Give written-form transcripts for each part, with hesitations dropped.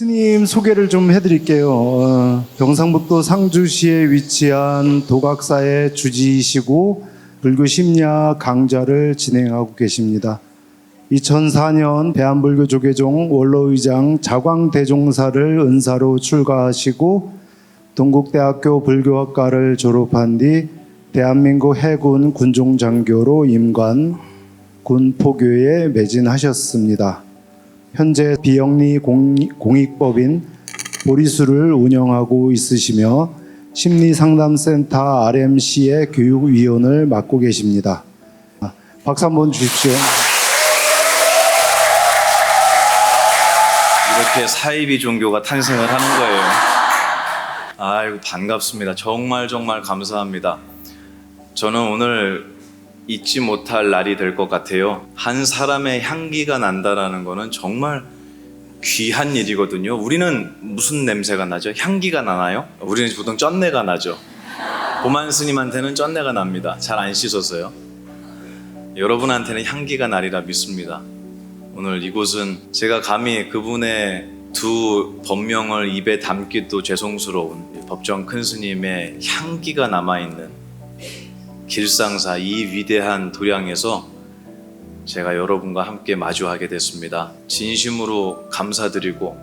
스님 소개를 좀 해드릴게요. 경상북도 상주시에 위치한 도각사의 주지이시고 불교 심야 강좌를 진행하고 계십니다. 2004년 대한불교 조계종 원로의장 자광대종사를 은사로 출가하시고 동국대학교 불교학과를 졸업한 뒤 대한민국 해군 군종장교로 임관, 군포교에 매진하셨습니다. 현재 비영리 공익법인 보리수를 운영하고 있으시며 심리상담센터 RMC의 교육위원을 맡고 계십니다. 박수 한번 주십시오. 이렇게 사이비 종교가 탄생을 하는 거예요. 아이고, 반갑습니다. 정말 감사합니다. 저는 오늘 잊지 못할 날이 될 것 같아요. 한 사람의 향기가 난다라는 거는 정말 귀한 일이거든요. 우리는 무슨 냄새가 나죠? 향기가 나나요? 우리는 보통 쩐내가 나죠. 고만 스님한테는 쩐내가 납니다. 잘 안 씻어서요. 여러분한테는 향기가 나리라 믿습니다. 오늘 이곳은 제가 감히 그분의 두 법명을 입에 담기도 죄송스러운 법정 큰 스님의 향기가 남아있는 길상사 이 위대한 도량에서 제가 여러분과 함께 마주하게 됐습니다. 진심으로 감사드리고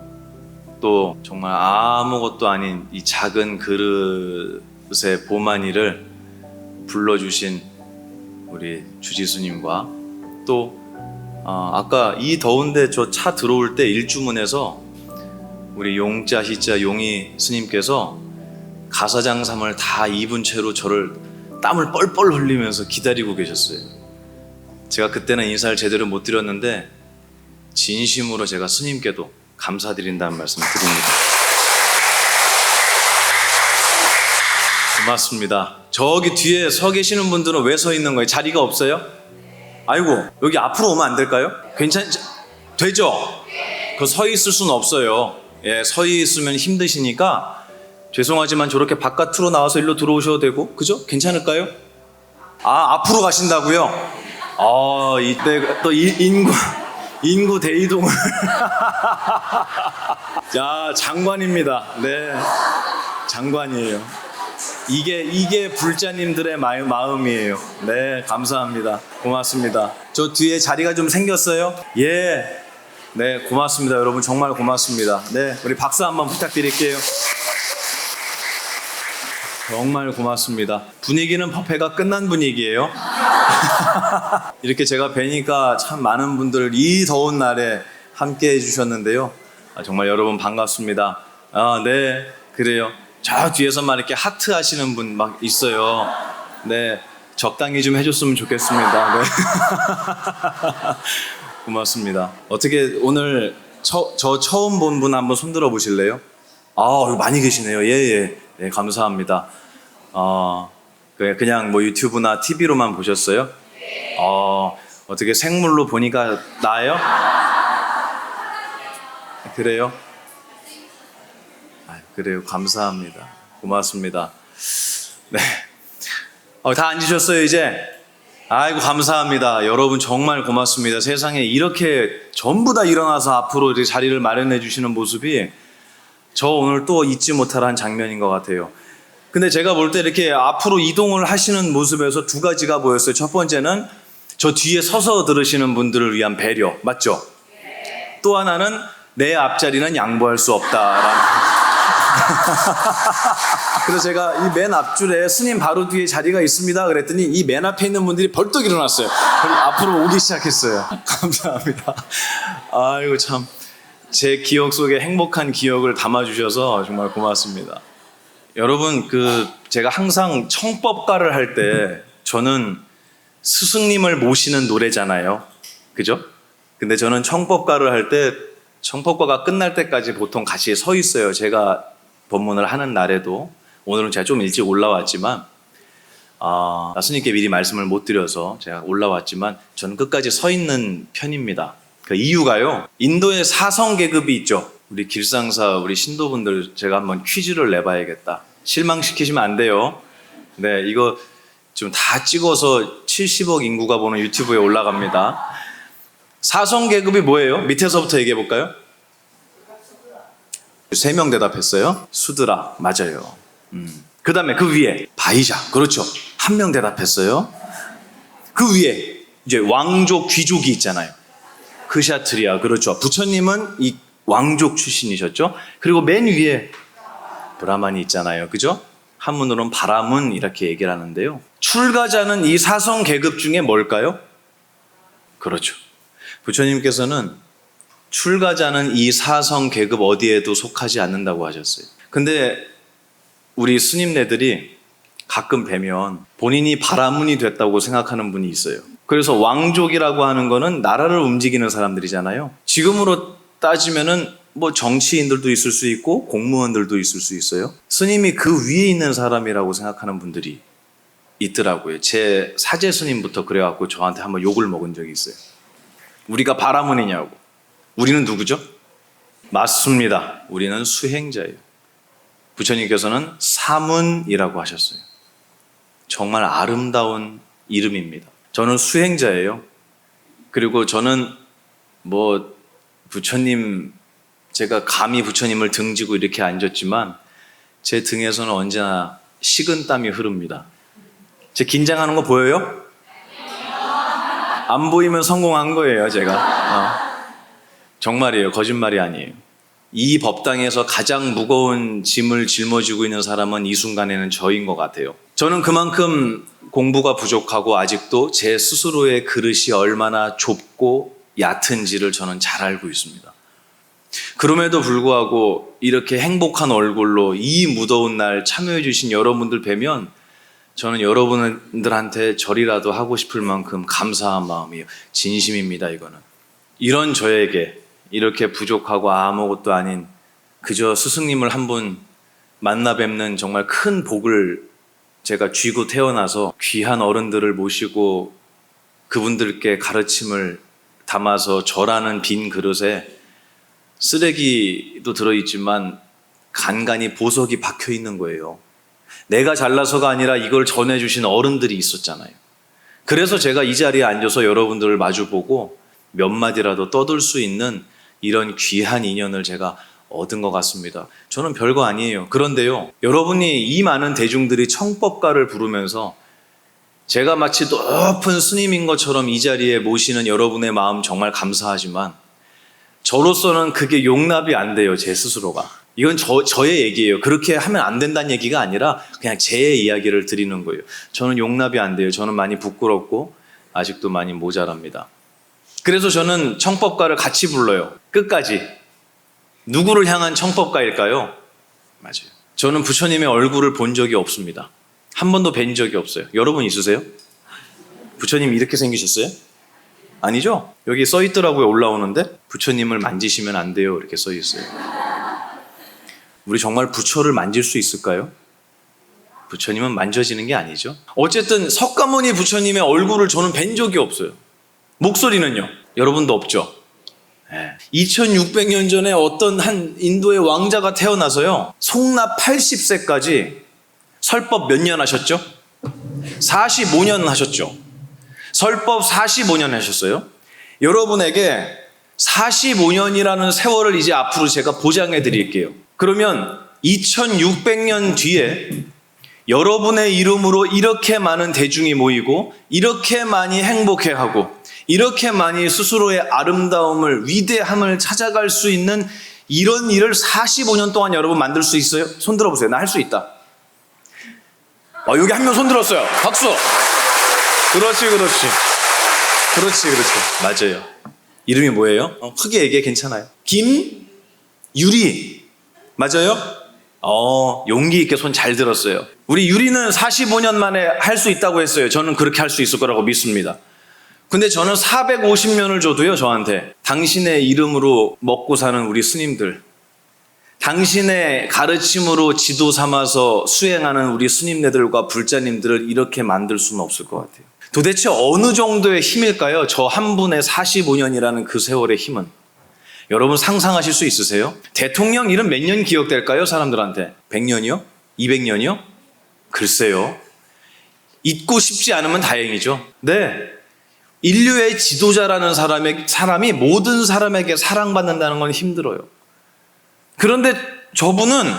또 정말 아무것도 아닌 이 작은 그릇의 보만이를 불러주신 우리 주지스님과 또 아까 이 더운데 저 차 들어올 때 일주문에서 우리 용자 희자 용희 스님께서 가사장삼을 다 입은 채로 저를 땀을 뻘뻘 흘리면서 기다리고 계셨어요. 제가 그때는 인사를 제대로 못 드렸는데 진심으로 제가 스님께도 감사드린다는 말씀을 드립니다. 고맙습니다. 저기 뒤에 서 계시는 분들은 왜 서 있는 거예요? 자리가 없어요? 아이고, 여기 앞으로 오면 안 될까요? 되죠? 그 서 있을 수는 없어요. 예, 서 있으면 힘드시니까 죄송하지만 저렇게 바깥으로 나와서 일로 들어오셔도 되고, 그죠? 괜찮을까요? 앞으로 가신다고요? 이때 또 인구 대이동을. 자, 장관입니다. 네, 장관이에요. 이게 불자님들의 마음이에요. 네, 감사합니다. 고맙습니다. 저 뒤에 자리가 좀 생겼어요? 예. 네, 고맙습니다. 여러분 정말 고맙습니다. 네, 우리 박수 한번 부탁드릴게요. 정말 고맙습니다. 분위기는 법회가 끝난 분위기예요. 이렇게 제가 뵈니까 참 많은 분들 이 더운 날에 함께 해주셨는데요. 정말 여러분 반갑습니다. 네, 그래요. 저 뒤에서만 이렇게 하트 하시는 분 막 있어요. 네, 적당히 좀 해줬으면 좋겠습니다. 네. 고맙습니다. 어떻게 오늘 저 처음 본 분 한번 손들어 보실래요? 많이 계시네요. 예. 네, 감사합니다. 그냥 뭐 유튜브나 TV로만 보셨어요? 어떻게 생물로 보니까 나아요? 그래요? 그래요. 감사합니다. 고맙습니다. 네. 다 앉으셨어요, 이제? 아이고, 감사합니다. 여러분 정말 고맙습니다. 세상에 이렇게 전부 다 일어나서 앞으로 이렇게 자리를 마련해 주시는 모습이 저 오늘 또 잊지 못할 한 장면인 것 같아요. 근데 제가 볼 때 이렇게 앞으로 이동을 하시는 모습에서 두 가지가 보였어요. 첫 번째는 저 뒤에 서서 들으시는 분들을 위한 배려, 맞죠? 또 하나는 내 앞자리는 양보할 수 없다라는. 그래서 제가 이 맨 앞줄에 스님 바로 뒤에 자리가 있습니다 그랬더니 이 맨 앞에 있는 분들이 벌떡 일어났어요. 앞으로 오기 시작했어요. 감사합니다. 아이고, 참 제 기억 속에 행복한 기억을 담아주셔서 정말 고맙습니다. 여러분, 제가 항상 청법가를 할 때 저는 스승님을 모시는 노래잖아요. 그죠? 근데 저는 청법가를 할 때 청법가가 끝날 때까지 보통 같이 서 있어요. 제가 법문을 하는 날에도. 오늘은 제가 좀 일찍 올라왔지만 스님께 미리 말씀을 못 드려서 제가 올라왔지만 저는 끝까지 서 있는 편입니다. 그 이유가요, 인도에 사성 계급이 있죠. 우리 길상사 우리 신도분들 제가 한번 퀴즈를 내봐야겠다. 실망시키시면 안 돼요. 네, 이거 좀 다 찍어서 70억 인구가 보는 유튜브에 올라갑니다. 사성 계급이 뭐예요? 밑에서부터 얘기해 볼까요? 3명 대답했어요. 수드라, 맞아요. 그 다음에 그 위에 바이자, 그렇죠. 1명 대답했어요. 그 위에 이제 왕족 귀족이 있잖아요. 크샤트리아, 그렇죠. 부처님은 이 왕족 출신이셨죠. 그리고 맨 위에 브라만이 있잖아요. 그죠? 한문으로는 바라문 이렇게 얘기를 하는데요. 출가자는 이 사성 계급 중에 뭘까요? 그렇죠. 부처님께서는 출가자는 이 사성 계급 어디에도 속하지 않는다고 하셨어요. 근데 우리 스님네들이 가끔 뵈면 본인이 바라문이 됐다고 생각하는 분이 있어요. 그래서 왕족이라고 하는 거는 나라를 움직이는 사람들이잖아요. 지금으로 따지면은 뭐 정치인들도 있을 수 있고 공무원들도 있을 수 있어요. 스님이 그 위에 있는 사람이라고 생각하는 분들이 있더라고요. 제 사제 스님부터 그래갖고 저한테 한번 욕을 먹은 적이 있어요. 우리가 바라문이냐고. 우리는 누구죠? 맞습니다. 우리는 수행자예요. 부처님께서는 사문이라고 하셨어요. 정말 아름다운 이름입니다. 저는 수행자예요. 그리고 저는 뭐 부처님, 제가 감히 부처님을 등지고 이렇게 앉았지만 제 등에서는 언제나 식은땀이 흐릅니다. 제 긴장하는 거 보여요? 안 보이면 성공한 거예요, 제가. 정말이에요. 거짓말이 아니에요. 이 법당에서 가장 무거운 짐을 짊어지고 있는 사람은 이 순간에는 저인 것 같아요. 저는 그만큼 공부가 부족하고 아직도 제 스스로의 그릇이 얼마나 좁고 얕은지를 저는 잘 알고 있습니다. 그럼에도 불구하고 이렇게 행복한 얼굴로 이 무더운 날 참여해 주신 여러분들 뵈면 저는 여러분들한테 절이라도 하고 싶을 만큼 감사한 마음이에요. 진심입니다, 이거는. 이런 저에게 이렇게 부족하고 아무것도 아닌 그저 스승님을 한 분 만나 뵙는 정말 큰 복을 제가 쥐고 태어나서 귀한 어른들을 모시고 그분들께 가르침을 담아서 절하는 빈 그릇에 쓰레기도 들어있지만 간간히 보석이 박혀 있는 거예요. 내가 잘나서가 아니라 이걸 전해주신 어른들이 있었잖아요. 그래서 제가 이 자리에 앉아서 여러분들을 마주보고 몇 마디라도 떠들 수 있는 이런 귀한 인연을 제가 얻은 것 같습니다. 저는 별거 아니에요. 그런데요, 여러분이 이 많은 대중들이 청법가를 부르면서 제가 마치 높은 스님인 것처럼 이 자리에 모시는 여러분의 마음 정말 감사하지만 저로서는 그게 용납이 안 돼요, 제 스스로가. 이건 저의 얘기예요. 그렇게 하면 안 된다는 얘기가 아니라 그냥 제 이야기를 드리는 거예요. 저는 용납이 안 돼요. 저는 많이 부끄럽고 아직도 많이 모자랍니다. 그래서 저는 청법가를 같이 불러요. 끝까지. 누구를 향한 청법가일까요? 맞아요. 저는 부처님의 얼굴을 본 적이 없습니다. 한 번도 뵌 적이 없어요. 여러분 있으세요? 부처님 이렇게 생기셨어요? 아니죠? 여기 써 있더라고요. 올라오는데 부처님을 만지시면 안 돼요. 이렇게 써 있어요. 우리 정말 부처를 만질 수 있을까요? 부처님은 만져지는 게 아니죠. 어쨌든 석가모니 부처님의 얼굴을 저는 뵌 적이 없어요. 목소리는요? 여러분도 없죠? 2600년 전에 어떤 한 인도의 왕자가 태어나서요, 송납 80세까지 설법 몇 년 하셨죠? 45년 하셨죠. 설법 45년 하셨어요. 여러분에게 45년이라는 세월을 이제 앞으로 제가 보장해 드릴게요. 그러면 2600년 뒤에 여러분의 이름으로 이렇게 많은 대중이 모이고 이렇게 많이 행복해하고 이렇게 많이 스스로의 아름다움을, 위대함을 찾아갈 수 있는 이런 일을 45년 동안 여러분 만들 수 있어요? 손 들어보세요. 나 할 수 있다. 여기 한 명 손 들었어요. 박수. 그렇지. 맞아요. 이름이 뭐예요? 크게 얘기해. 괜찮아요. 김유리. 맞아요? 용기 있게 손 잘 들었어요. 우리 유리는 45년 만에 할 수 있다고 했어요. 저는 그렇게 할 수 있을 거라고 믿습니다. 근데 저는 450년을 줘도요, 저한테 당신의 이름으로 먹고 사는 우리 스님들, 당신의 가르침으로 지도 삼아서 수행하는 우리 스님네들과 불자님들을 이렇게 만들 수는 없을 것 같아요. 도대체 어느 정도의 힘일까요? 저 한 분의 45년이라는 그 세월의 힘은. 여러분 상상하실 수 있으세요? 대통령 이름 몇 년 기억될까요? 사람들한테 100년이요? 200년이요? 글쎄요. 잊고 싶지 않으면 다행이죠. 네, 인류의 지도자라는 사람이 모든 사람에게 사랑받는다는 건 힘들어요. 그런데 저분은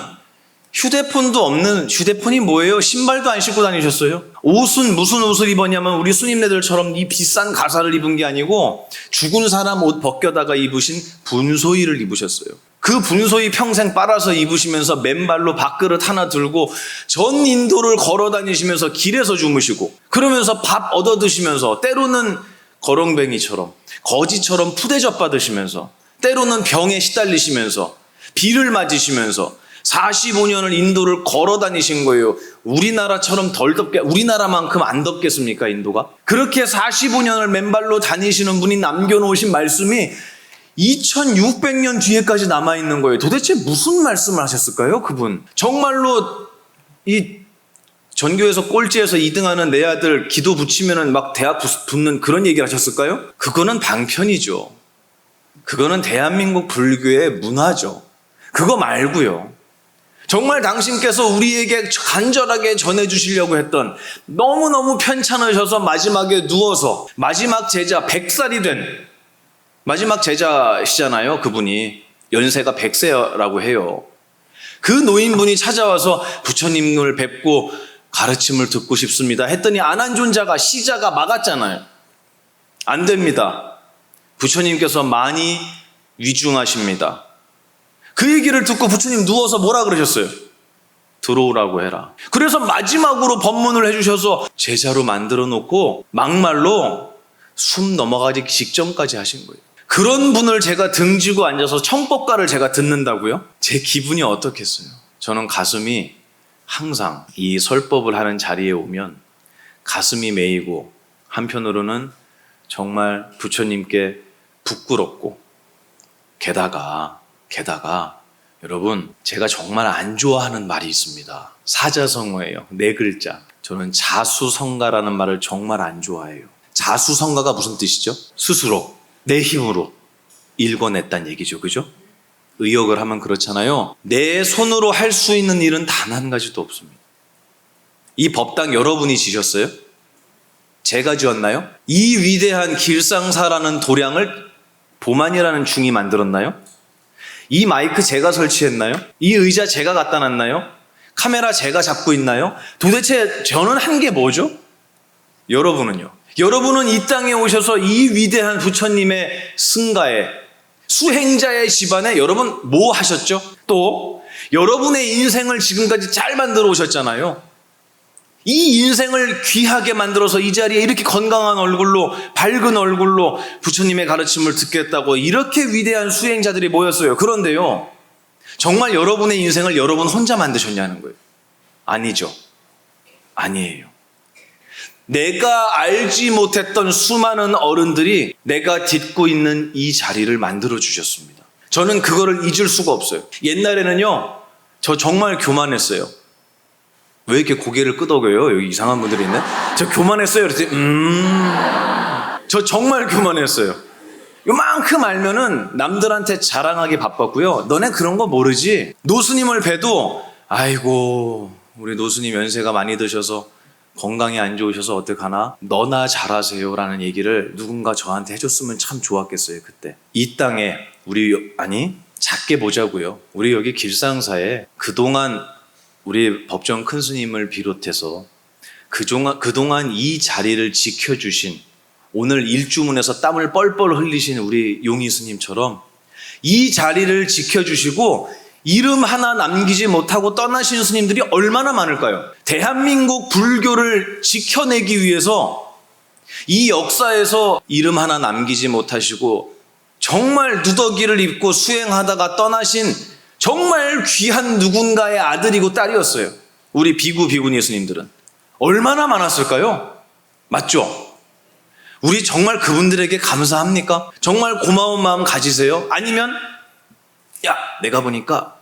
휴대폰도 없는, 휴대폰이 뭐예요? 신발도 안 신고 다니셨어요. 옷은 무슨 옷을 입었냐면 우리 수님네들처럼 이 비싼 가사를 입은 게 아니고 죽은 사람 옷 벗겨다가 입으신 분소이를 입으셨어요. 그 분소이 평생 빨아서 입으시면서 맨발로 밥그릇 하나 들고 전 인도를 걸어 다니시면서 길에서 주무시고 그러면서 밥 얻어 드시면서 때로는 거렁뱅이처럼 거지처럼 푸대접 받으시면서 때로는 병에 시달리시면서 비를 맞으시면서 45년을 인도를 걸어 다니신 거예요. 우리나라처럼 덜 덥게, 우리나라만큼 안 덥겠습니까, 인도가? 그렇게 45년을 맨발로 다니시는 분이 남겨놓으신 말씀이 2600년 뒤에까지 남아있는 거예요. 도대체 무슨 말씀을 하셨을까요, 그분? 정말로 이 전교에서 꼴찌에서 2등하는 내 아들 기도 붙이면은 막 대학 붙는 그런 얘기를 하셨을까요? 그거는 방편이죠. 그거는 대한민국 불교의 문화죠. 그거 말고요. 정말 당신께서 우리에게 간절하게 전해주시려고 했던 너무너무 편찮으셔서 마지막에 누워서 마지막 제자 100살이 된 마지막 제자시잖아요. 그분이 연세가 100세라고 해요. 그 노인분이 찾아와서 부처님을 뵙고 가르침을 듣고 싶습니다 했더니 안한존자가 시자가 막았잖아요. 안 됩니다. 부처님께서 많이 위중하십니다. 그 얘기를 듣고 부처님 누워서 뭐라 그러셨어요? 들어오라고 해라. 그래서 마지막으로 법문을 해주셔서 제자로 만들어 놓고 막말로 숨 넘어가기 직전까지 하신 거예요. 그런 분을 제가 등지고 앉아서 청법가를 제가 듣는다고요? 제 기분이 어떻겠어요? 저는 가슴이 항상 이 설법을 하는 자리에 오면 가슴이 메이고 한편으로는 정말 부처님께 부끄럽고 게다가 여러분 제가 정말 안 좋아하는 말이 있습니다. 사자성어예요. 4글자. 저는 자수성가라는 말을 정말 안 좋아해요. 자수성가가 무슨 뜻이죠? 스스로 내 힘으로 일궈냈다는 얘기죠. 그죠? 의역을 하면 그렇잖아요. 내 손으로 할 수 있는 일은 단 한 가지도 없습니다. 이 법당 여러분이 지셨어요? 제가 지었나요? 이 위대한 길상사라는 도량을 보만이라는 중이 만들었나요? 이 마이크 제가 설치했나요? 이 의자 제가 갖다 놨나요? 카메라 제가 잡고 있나요? 도대체 저는 한 게 뭐죠? 여러분은요? 여러분은 이 땅에 오셔서 이 위대한 부처님의 승가에 수행자의 집안에 여러분 뭐 하셨죠? 또 여러분의 인생을 지금까지 잘 만들어 오셨잖아요. 이 인생을 귀하게 만들어서 이 자리에 이렇게 건강한 얼굴로 밝은 얼굴로 부처님의 가르침을 듣겠다고 이렇게 위대한 수행자들이 모였어요. 그런데요, 정말 여러분의 인생을 여러분 혼자 만드셨냐는 거예요. 아니죠. 아니에요. 내가 알지 못했던 수많은 어른들이 내가 딛고 있는 이 자리를 만들어 주셨습니다. 저는 그거를 잊을 수가 없어요. 옛날에는요, 저 정말 교만했어요. 왜 이렇게 고개를 끄덕여요? 여기 이상한 분들이 있네? 저 교만했어요. 그랬더니 저 정말 교만했어요. 요만큼 알면은 남들한테 자랑하기 바빴고요. 너네 그런 거 모르지? 노스님을 뵈도 아이고 우리 노스님 연세가 많이 드셔서 건강이 안 좋으셔서 어떡하나? 너나 잘하세요 라는 얘기를 누군가 저한테 해줬으면 참 좋았겠어요. 그때 이 땅에 작게 보자고요. 우리 여기 길상사에 그동안 우리 법정 큰 스님을 비롯해서 그동안 이 자리를 지켜주신, 오늘 일주문에서 땀을 뻘뻘 흘리신 우리 용희 스님처럼 이 자리를 지켜주시고 이름 하나 남기지 못하고 떠나신 스님들이 얼마나 많을까요? 대한민국 불교를 지켜내기 위해서 이 역사에서 이름 하나 남기지 못하시고 정말 누더기를 입고 수행하다가 떠나신 정말 귀한 누군가의 아들이고 딸이었어요. 우리 비구 비구니 스님들은 얼마나 많았을까요? 맞죠? 우리 정말 그분들에게 감사합니까? 정말 고마운 마음 가지세요? 아니면 야 내가 보니까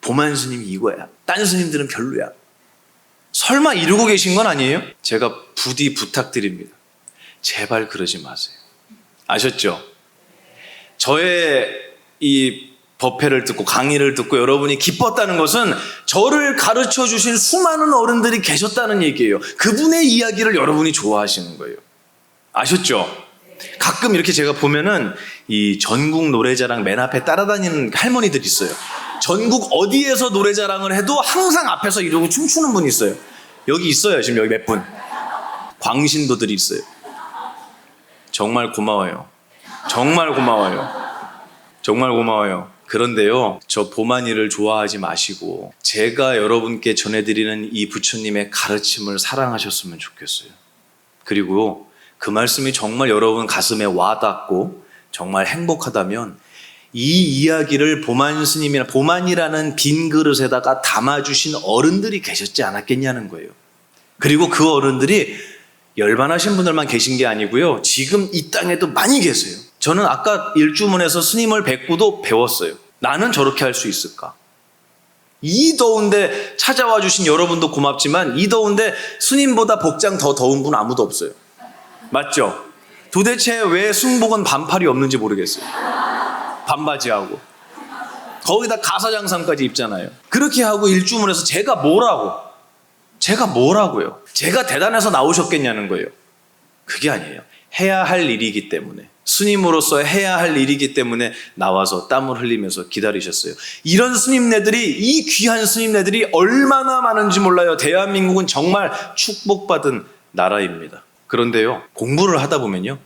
보만 스님이 이거야, 딴 스님들은 별로야, 설마 이러고 계신 건 아니에요? 제가 부디 부탁드립니다. 제발 그러지 마세요. 아셨죠? 저의 이 법회를 듣고 강의를 듣고 여러분이 기뻤다는 것은 저를 가르쳐 주신 수많은 어른들이 계셨다는 얘기예요. 그분의 이야기를 여러분이 좋아하시는 거예요. 아셨죠? 가끔 이렇게 제가 보면은 이 전국 노래자랑 맨 앞에 따라다니는 할머니들 있어요. 전국 어디에서 노래자랑을 해도 항상 앞에서 이러고 춤추는 분이 있어요. 여기 있어요. 지금 여기 몇 분. 광신도들이 있어요. 정말 고마워요. 정말 고마워요. 정말 고마워요. 그런데요, 저 보만이를 좋아하지 마시고 제가 여러분께 전해드리는 이 부처님의 가르침을 사랑하셨으면 좋겠어요. 그리고 그 말씀이 정말 여러분 가슴에 와닿고 정말 행복하다면 이 이야기를 보만 스님이나 보만이라는 빈 그릇에다가 담아주신 어른들이 계셨지 않았겠냐는 거예요. 그리고 그 어른들이 열반하신 분들만 계신 게 아니고요, 지금 이 땅에도 많이 계세요. 저는 아까 일주문에서 스님을 뵙고도 배웠어요. 나는 저렇게 할 수 있을까? 이 더운데 찾아와 주신 여러분도 고맙지만 이 더운데 스님보다 복장 더 더운 분 아무도 없어요. 맞죠? 도대체 왜 승복은 반팔이 없는지 모르겠어요. 반바지하고 거기다 가사장삼까지 입잖아요. 그렇게 하고 일주문에서 제가 뭐라고요? 제가 대단해서 나오셨겠냐는 거예요. 그게 아니에요. 해야 할 일이기 때문에, 스님으로서 해야 할 일이기 때문에 나와서 땀을 흘리면서 기다리셨어요. 이런 스님네들이, 이 귀한 스님네들이 얼마나 많은지 몰라요. 대한민국은 정말 축복받은 나라입니다. 그런데요, 공부를 하다 보면요,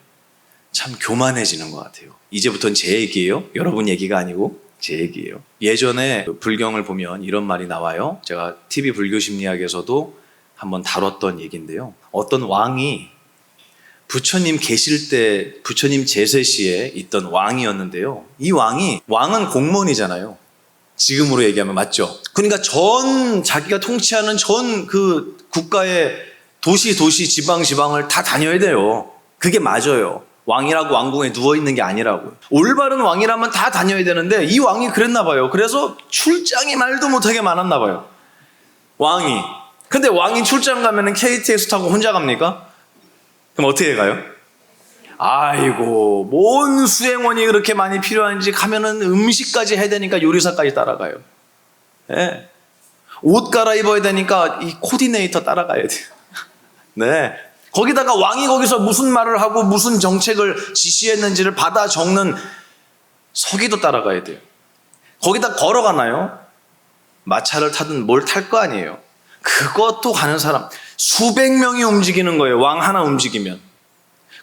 참 교만해지는 것 같아요. 이제부터는 제 얘기예요. 여러분 얘기가 아니고 제 얘기예요. 예전에 불경을 보면 이런 말이 나와요. 제가 TV 불교심리학에서도 한번 다뤘던 얘기인데요. 어떤 왕이 부처님 계실 때, 부처님 제세 시에 있던 왕이었는데요. 이 왕은 공무원이잖아요. 지금으로 얘기하면 맞죠? 그러니까 자기가 통치하는 전 그 국가의 도시, 지방을 다 다녀야 돼요. 그게 맞아요. 왕이라고 왕궁에 누워있는 게 아니라고요. 올바른 왕이라면 다 다녀야 되는데 이 왕이 그랬나 봐요. 그래서 출장이 말도 못하게 많았나 봐요. 왕이. 근데 왕이 출장 가면은 KTX 타고 혼자 갑니까? 그럼 어떻게 가요? 아이고, 뭔 수행원이 그렇게 많이 필요한지, 가면은 음식까지 해야 되니까 요리사까지 따라가요. 네. 옷 갈아입어야 되니까 이 코디네이터 따라가야 돼요. 네. 거기다가 왕이 거기서 무슨 말을 하고 무슨 정책을 지시했는지를 받아 적는 서기도 따라가야 돼요. 거기다 걸어가나요? 마차를 타든 뭘 탈 거 아니에요. 그것도 가는 사람 수백 명이 움직이는 거예요. 왕 하나 움직이면.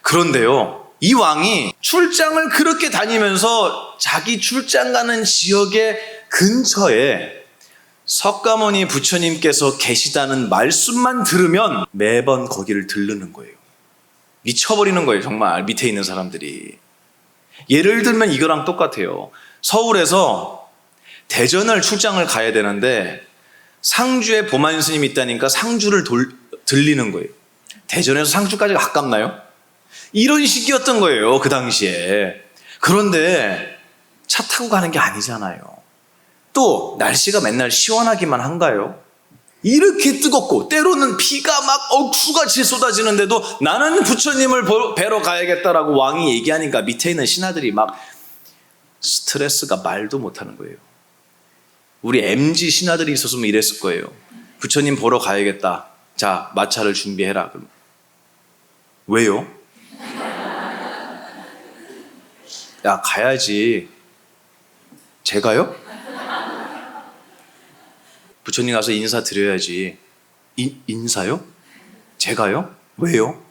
그런데요, 이 왕이 출장을 그렇게 다니면서 자기 출장 가는 지역의 근처에 석가모니 부처님께서 계시다는 말씀만 들으면 매번 거기를 들르는 거예요. 미쳐버리는 거예요, 정말 밑에 있는 사람들이. 예를 들면 이거랑 똑같아요. 서울에서 대전을 출장을 가야 되는데 상주에 보만 스님이 있다니까 상주를 들리는 거예요. 대전에서 상주까지 가깝나요? 이런 식이었던 거예요, 그 당시에. 그런데 차 타고 가는 게 아니잖아요. 또 날씨가 맨날 시원하기만 한가요? 이렇게 뜨겁고 때로는 비가 막 억수같이 쏟아지는데도 나는 부처님을 뵈러 가야겠다라고 왕이 얘기하니까 밑에 있는 신하들이 막 스트레스가 말도 못하는 거예요. 우리 MG 신하들이 있었으면 이랬을 거예요. 부처님 보러 가야겠다. 자, 마차를 준비해라. 그럼 왜요? 야, 가야지. 제가요? 부처님 가서 인사드려야지. 인사요? 제가요? 왜요?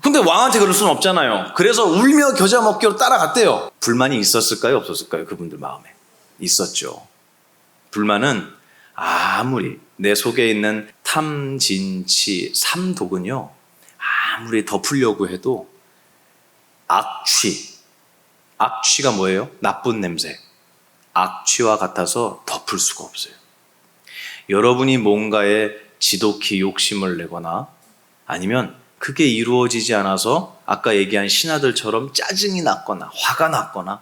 근데 왕한테 그럴 수는 없잖아요. 그래서 울며 겨자 먹기로 따라갔대요. 불만이 있었을까요? 없었을까요? 그분들 마음에. 있었죠. 불만은 아무리 내 속에 있는 탐, 진, 치, 삼독은요, 아무리 덮으려고 해도 악취가 뭐예요? 나쁜 냄새. 악취와 같아서 덮을 수가 없어요. 여러분이 뭔가에 지독히 욕심을 내거나 아니면 그게 이루어지지 않아서 아까 얘기한 신하들처럼 짜증이 났거나 화가 났거나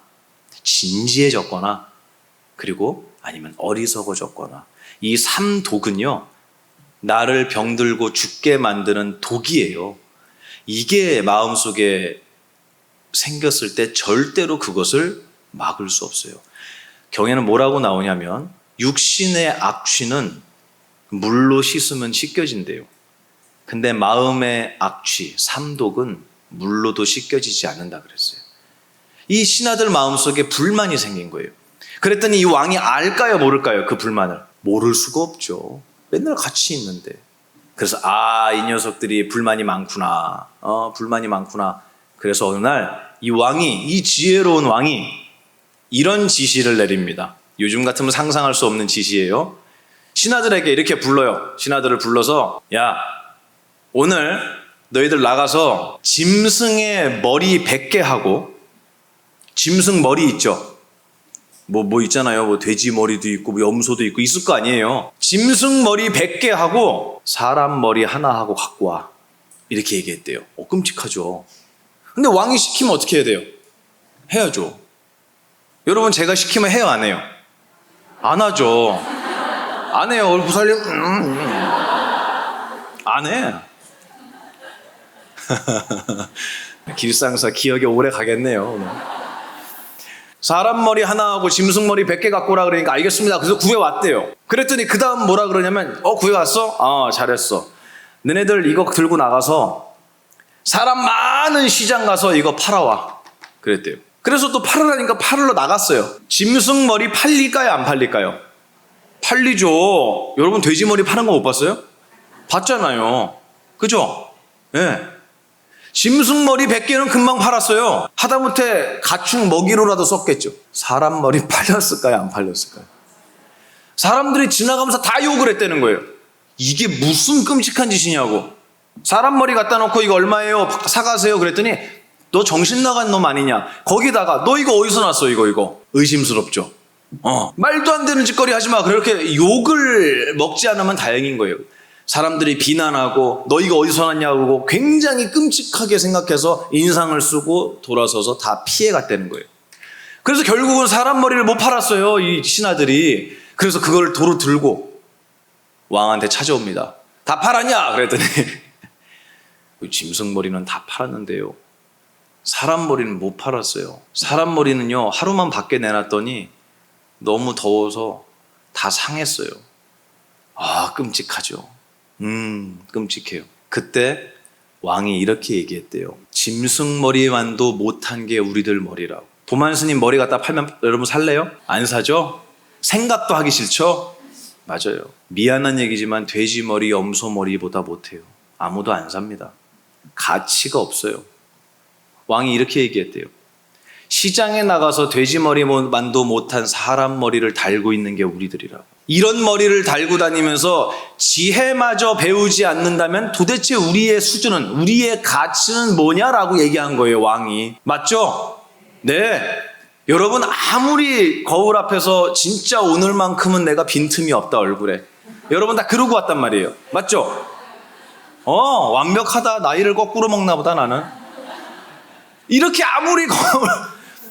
진지해졌거나 그리고 아니면 어리석어졌거나, 이 삼독은요, 나를 병들고 죽게 만드는 독이에요. 이게 마음속에 생겼을 때 절대로 그것을 막을 수 없어요. 경에는 뭐라고 나오냐면 육신의 악취는 물로 씻으면 씻겨진대요. 근데 마음의 악취, 삼독은 물로도 씻겨지지 않는다 그랬어요. 이 신하들 마음속에 불만이 생긴 거예요. 그랬더니 이 왕이 알까요, 모를까요? 그 불만을. 모를 수가 없죠. 맨날 같이 있는데. 그래서 이 녀석들이 불만이 많구나. 불만이 많구나. 그래서 어느 날 이 지혜로운 왕이 이런 지시를 내립니다. 요즘 같으면 상상할 수 없는 지시예요. 신하들에게 이렇게 불러요. 신하들을 불러서, 야, 오늘 너희들 나가서 짐승의 머리 100개 하고, 짐승 머리 있죠? 뭐 있잖아요. 뭐 돼지 머리도 있고, 뭐 염소도 있고, 있을 거 아니에요. 짐승 머리 100개 하고, 사람 머리 하나 하고 갖고 와. 이렇게 얘기했대요. 끔찍하죠. 근데 왕이 시키면 어떻게 해야 돼요? 해야죠. 여러분, 제가 시키면 해요, 안 해요? 안 하죠. 안 해요. 얼굴 살려. 안 해. 길상사 기억에 오래 가겠네요, 오늘. 사람 머리 하나 하고 짐승 머리 100개 갖고 오라 그러니까 알겠습니다. 그래서 구해왔대요. 그랬더니 그 다음 뭐라 그러냐면, 구해왔어? 잘했어. 너네들 이거 들고 나가서 사람 많은 시장 가서 이거 팔아와. 그랬대요. 그래서 또 팔으라니까 팔으러 나갔어요. 짐승 머리 팔릴까요, 안 팔릴까요? 팔리죠. 여러분, 돼지 머리 파는 거 못 봤어요? 봤잖아요. 그죠? 예. 짐승 머리 100개는 금방 팔았어요. 하다못해 가축 먹이로라도 썼겠죠. 사람 머리 팔렸을까요, 안 팔렸을까요? 사람들이 지나가면서 다 욕을 했다는 거예요. 이게 무슨 끔찍한 짓이냐고. 사람 머리 갖다 놓고 이거 얼마예요? 사가세요. 그랬더니 너 정신 나간 놈 아니냐. 거기다가 너 이거 어디서 났어, 이거. 의심스럽죠. 말도 안 되는 짓거리 하지 마. 그렇게 욕을 먹지 않으면 다행인 거예요. 사람들이 비난하고 너 이거 어디서 났냐고 굉장히 끔찍하게 생각해서 인상을 쓰고 돌아서서 다 피해갔다는 거예요. 그래서 결국은 사람 머리를 못 팔았어요, 이 신하들이. 그래서 그걸 도로 들고 왕한테 찾아옵니다. 다 팔았냐? 그랬더니 짐승 머리는 다 팔았는데요, 사람 머리는 못 팔았어요. 사람 머리는요, 하루만 밖에 내놨더니 너무 더워서 다 상했어요. 끔찍하죠. 끔찍해요. 그때 왕이 이렇게 얘기했대요. 짐승 머리만도 못한 게 우리들 머리라고. 도만 스님 머리 갖다 팔면 여러분 살래요? 안 사죠? 생각도 하기 싫죠? 맞아요. 미안한 얘기지만 돼지 머리, 염소 머리보다 못해요. 아무도 안 삽니다. 가치가 없어요. 왕이 이렇게 얘기했대요. 시장에 나가서 돼지 머리만도 못한 사람 머리를 달고 있는 게 우리들이라고. 이런 머리를 달고 다니면서 지혜마저 배우지 않는다면 도대체 우리의 수준은, 우리의 가치는 뭐냐라고 얘기한 거예요, 왕이. 맞죠? 네. 여러분, 아무리 거울 앞에서 진짜 오늘만큼은 내가 빈틈이 없다, 얼굴에. 여러분 다 그러고 왔단 말이에요. 맞죠? 완벽하다. 나이를 거꾸로 먹나 보다, 나는. 이렇게 아무리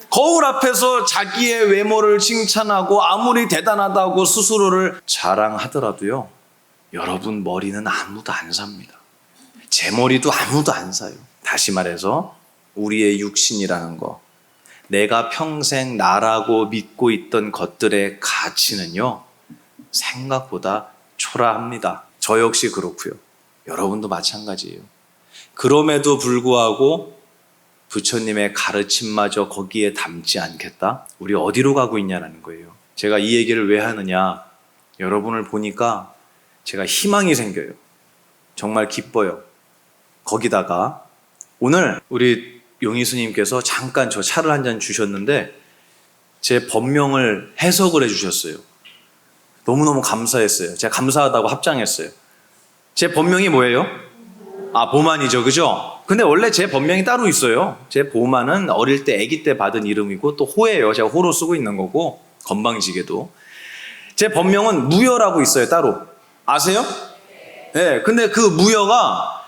거울 앞에서 자기의 외모를 칭찬하고 아무리 대단하다고 스스로를 자랑하더라도요, 여러분 머리는 아무도 안 삽니다. 제 머리도 아무도 안 사요. 다시 말해서 우리의 육신이라는 거, 내가 평생 나라고 믿고 있던 것들의 가치는요, 생각보다 초라합니다. 저 역시 그렇고요. 여러분도 마찬가지예요. 그럼에도 불구하고 부처님의 가르침마저 거기에 담지 않겠다? 우리 어디로 가고 있냐는 거예요. 제가 이 얘기를 왜 하느냐, 여러분을 보니까 제가 희망이 생겨요. 정말 기뻐요. 거기다가 오늘 우리 용희 스님께서 잠깐 저 차를 한 잔 주셨는데 제 법명을 해석을 해주셨어요. 너무너무 감사했어요. 제가 감사하다고 합장했어요. 제 법명이 뭐예요? 보만이죠, 그죠? 근데 원래 제 법명이 따로 있어요. 제 보만은 어릴 때, 아기 때 받은 이름이고 또 호예요. 제가 호로 쓰고 있는 거고, 건방지게도. 제 법명은 무여라고 있어요, 따로. 아세요? 네. 근데 그 무여가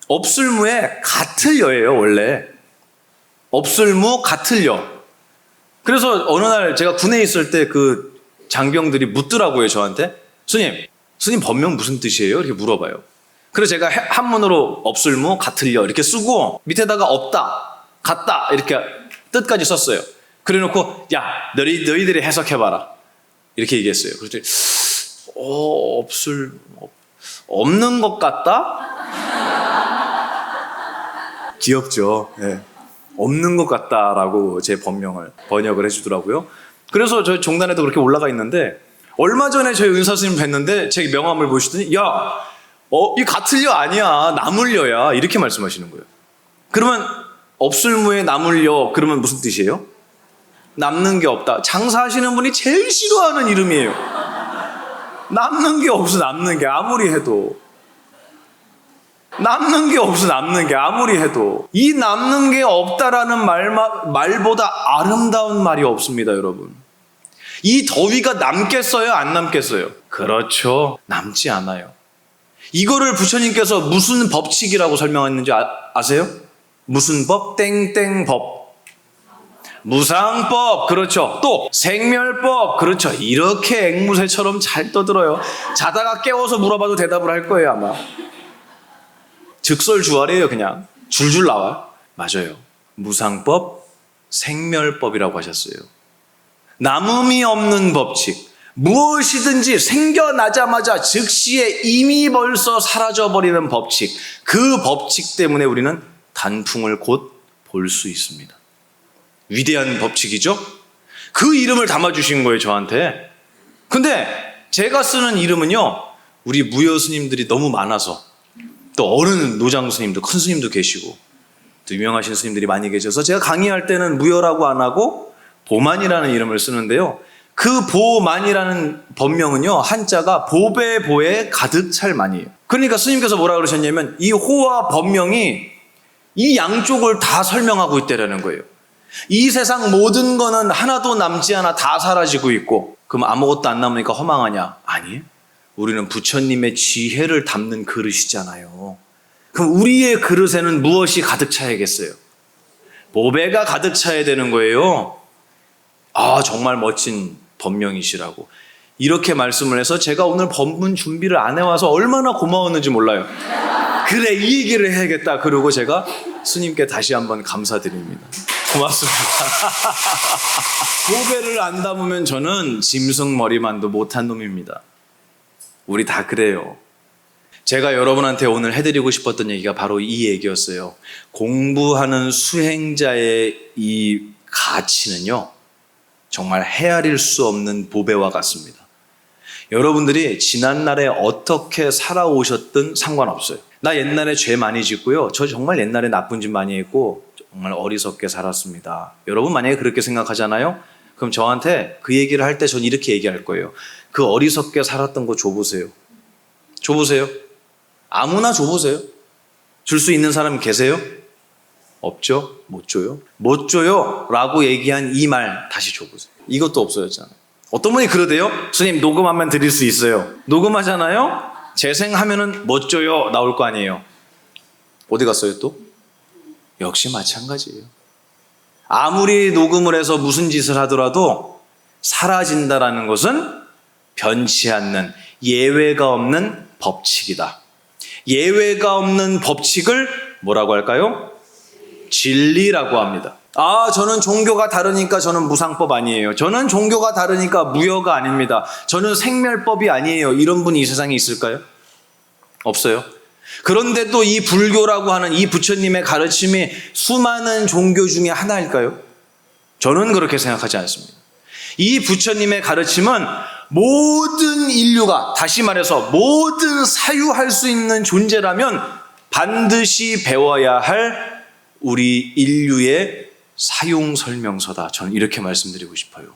없을무에 같을여예요, 원래. 없을무 같을여. 그래서 어느 날 제가 군에 있을 때 그 장병들이 묻더라고요, 저한테. 스님 법명 무슨 뜻이에요? 이렇게 물어봐요. 그래서 제가 한문으로 없을무 같을려 이렇게 쓰고 밑에다가 없다, 같다 이렇게 뜻까지 썼어요. 그래 놓고 야, 너희들이 해석해봐라 이렇게 얘기했어요. 그랬더니 없는 것 같다? 귀엽죠. 네. 없는 것 같다라고 제 법명을 번역을 해주더라고요. 그래서 저희 종단에도 그렇게 올라가 있는데 얼마 전에 저희 은사 스님 뵀는데 제 명함을 보시더니 이 같을려 아니야. 남을려야. 이렇게 말씀하시는 거예요. 그러면 없을무에 남을려. 그러면 무슨 뜻이에요? 남는 게 없다. 장사하시는 분이 제일 싫어하는 이름이에요. 남는 게 없어. 남는 게 아무리 해도. 남는 게 없어. 남는 게 아무리 해도. 이 남는 게 없다라는 말보다 아름다운 말이 없습니다, 여러분. 이 더위가 남겠어요? 안 남겠어요? 그렇죠. 남지 않아요. 이거를 부처님께서 무슨 법칙이라고 설명했는지 아세요? 무슨 법? 땡땡법. 무상법. 그렇죠. 또 생멸법. 그렇죠. 이렇게 앵무새처럼 잘 떠들어요. 자다가 깨워서 물어봐도 대답을 할 거예요, 아마. 즉설주활이에요. 그냥 줄줄 나와요. 맞아요. 무상법, 생멸법이라고 하셨어요. 남음이 없는 법칙. 무엇이든지 생겨나자마자 즉시에 이미 벌써 사라져버리는 법칙. 그 법칙 때문에 우리는 단풍을 곧 볼 수 있습니다. 위대한 법칙이죠? 그 이름을 담아주신 거예요, 저한테. 근데 제가 쓰는 이름은요, 우리 무여 스님들이 너무 많아서, 또 어른 노장 스님도, 큰 스님도 계시고, 또 유명하신 스님들이 많이 계셔서 제가 강의할 때는 무여라고 안 하고 보만이라는 이름을 쓰는데요. 그 보만이라는 법명은요, 한자가 보배 보에 가득 찰 만이에요. 그러니까 스님께서 뭐라 그러셨냐면 이 호와 법명이 이 양쪽을 다 설명하고 있다라는 거예요. 이 세상 모든 거는 하나도 남지 않아 다 사라지고 있고, 그럼 아무것도 안 남으니까 허망하냐? 아니에요. 우리는 부처님의 지혜를 담는 그릇이잖아요. 그럼 우리의 그릇에는 무엇이 가득 차야겠어요? 보배가 가득 차야 되는 거예요. 아, 정말 멋진 법명이시라고 이렇게 말씀을 해서 제가 오늘 법문 준비를 안 해와서 얼마나 고마웠는지 몰라요. 그래, 이 얘기를 해야겠다. 그러고 제가 스님께 다시 한번 감사드립니다. 고맙습니다. 보배를 안 담으면 저는 짐승머리만도 못한 놈입니다. 우리 다 그래요. 제가 여러분한테 오늘 해드리고 싶었던 얘기가 바로 이 얘기였어요. 공부하는 수행자의 이 가치는요, 정말 헤아릴 수 없는 보배와 같습니다. 여러분들이 지난날에 어떻게 살아오셨든 상관없어요. 나 옛날에 죄 많이 짓고요. 저 정말 옛날에 나쁜 짓 많이 했고 정말 어리석게 살았습니다. 여러분 만약에 그렇게 생각하잖아요? 그럼 저한테 그 얘기를 할 때 전 이렇게 얘기할 거예요. 그 어리석게 살았던 거 줘보세요. 줘보세요. 아무나 줘보세요. 줄 수 있는 사람 계세요? 없죠? 못 줘요? 못 줘요 라고 얘기한 이 말 다시 줘보세요. 이것도 없어졌잖아요. 어떤 분이 그러대요? 스님 녹음하면 드릴 수 있어요. 녹음하잖아요? 재생하면은 못 줘요 나올 거 아니에요. 어디 갔어요 또? 역시 마찬가지예요. 아무리 녹음을 해서 무슨 짓을 하더라도 사라진다라는 것은 변치 않는 예외가 없는 법칙이다. 예외가 없는 법칙을 뭐라고 할까요? 진리라고 합니다. 아, 저는 종교가 다르니까 저는 무상법 아니에요. 저는 종교가 다르니까 무여가 아닙니다. 저는 생멸법이 아니에요. 이런 분이 이 세상에 있을까요? 없어요. 그런데 또 이 불교라고 하는 이 부처님의 가르침이 수많은 종교 중에 하나일까요? 저는 그렇게 생각하지 않습니다. 이 부처님의 가르침은 모든 인류가, 다시 말해서 모든 사유할 수 있는 존재라면 반드시 배워야 할 우리 인류의 사용 설명서다. 저는 이렇게 말씀드리고 싶어요.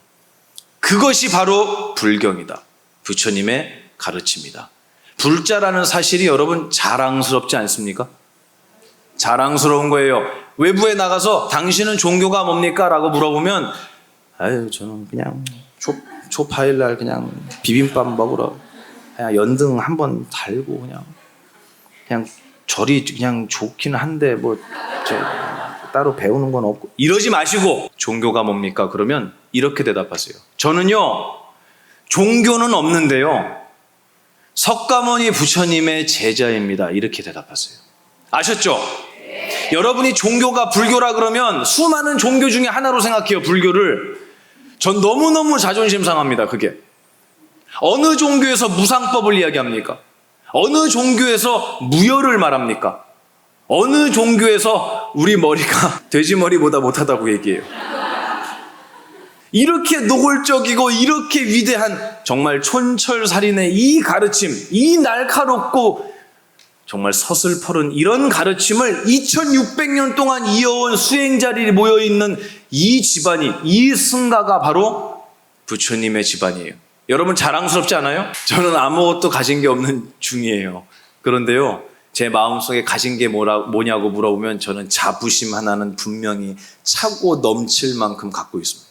그것이 바로 불경이다. 부처님의 가르침이다. 불자라는 사실이 여러분 자랑스럽지 않습니까? 자랑스러운 거예요. 외부에 나가서 당신은 종교가 뭡니까? 라고 물어보면 아유, 저는 그냥 초파일날 그냥 비빔밥 먹으러 그냥 연등 한번 달고 그냥 절이 그냥 좋기는 한데 뭐 따로 배우는 건 없고 이러지 마시고 종교가 뭡니까? 그러면 이렇게 대답하세요. 저는요 종교는 없는데요 석가모니 부처님의 제자입니다. 이렇게 대답하세요. 아셨죠? 여러분이 종교가 불교라 그러면 수많은 종교 중에 하나로 생각해요. 불교를. 전 너무너무 자존심 상합니다. 그게. 어느 종교에서 무상법을 이야기합니까? 어느 종교에서 무여를 말합니까? 어느 종교에서 우리 머리가 돼지 머리보다 못하다고 얘기해요. 이렇게 노골적이고 이렇게 위대한 정말 촌철살인의 이 가르침, 이 날카롭고 정말 서슬퍼른 이런 가르침을 2600년 동안 이어온 수행자들이 모여있는 이 집안이, 이 승가가 바로 부처님의 집안이에요. 여러분 자랑스럽지 않아요? 저는 아무것도 가진 게 없는 중이에요. 그런데요, 제 마음속에 가진 게 뭐냐고 물어보면 저는 자부심 하나는 분명히 차고 넘칠 만큼 갖고 있습니다.